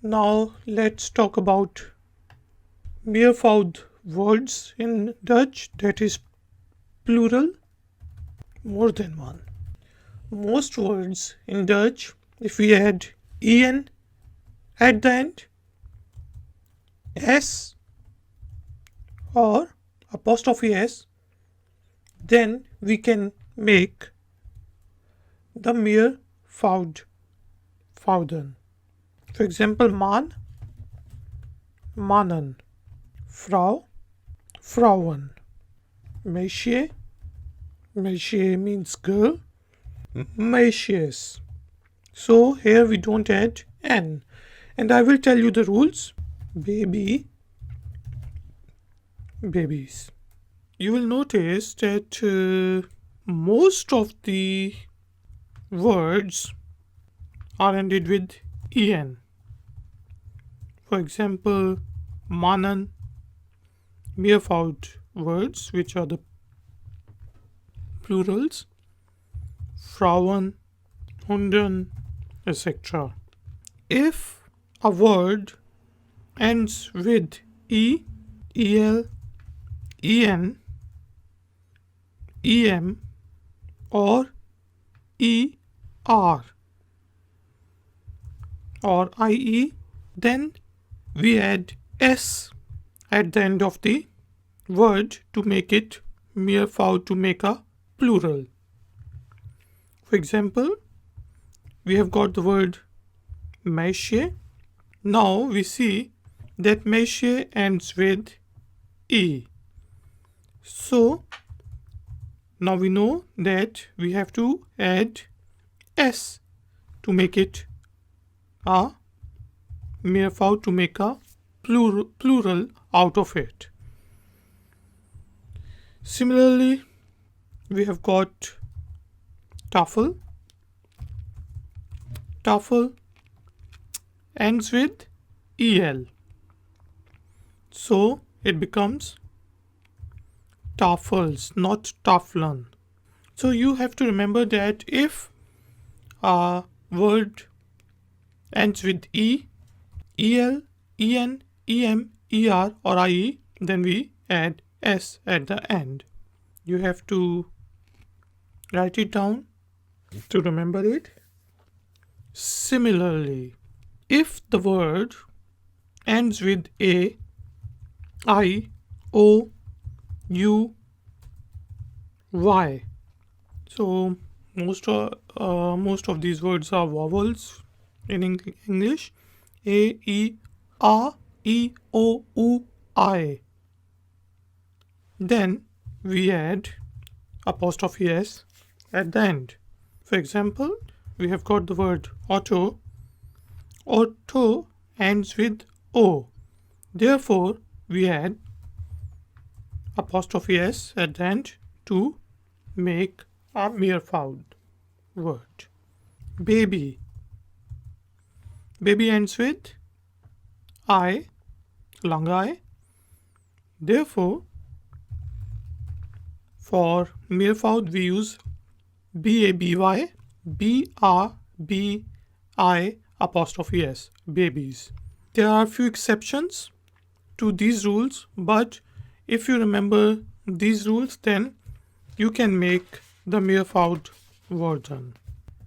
Now let's talk about Meervoud words in Dutch, that is plural, more than one. Most words in Dutch, if we add en at the end, s or apostrophe s, then we can make the Meervoud, Meervouden. For example, Man, Mannen, Vrow, Vrouwen, Meisje, Meisje means girl, Meisjes. So here we don't add n. And I will tell you the rules. Baby, babies. You will notice that most of the words are ended with en. For example, Manen, Meervoud words, which are the plurals, Vrouwen, Honden, etc. If a word ends with e, el, en, em, or er, or ie, then we add s at the end of the word to make it Meervoud, to make a plural. For example, we have got the word Meisje. Now we see that Meisje ends with e. So now we know that we have to add s to make it a Meervoud, to make a plural out of it. Similarly, we have got tafel. Tafel ends with el. So it becomes tafels, not taflan. So you have to remember that if a word ends with e, el, en, em, er or ie, then we add s at the end. You have to write it down to remember it. Similarly, if the word ends with a, I, o, u, y, so most of these words are vowels in English. A, e, a, e, o, u, I. Then we add apostrophe s at the end. For example, we have got the word auto. Auto ends with o. Therefore, we add apostrophe s at the end to make a Meervoud word. Baby. Baby ends with I, long I. Therefore, for Meervoud we use B-A-B-Y, B-R-B-I apostrophe S, babies. There are a few exceptions to these rules, but if you remember these rules, then you can make the Meervoud version.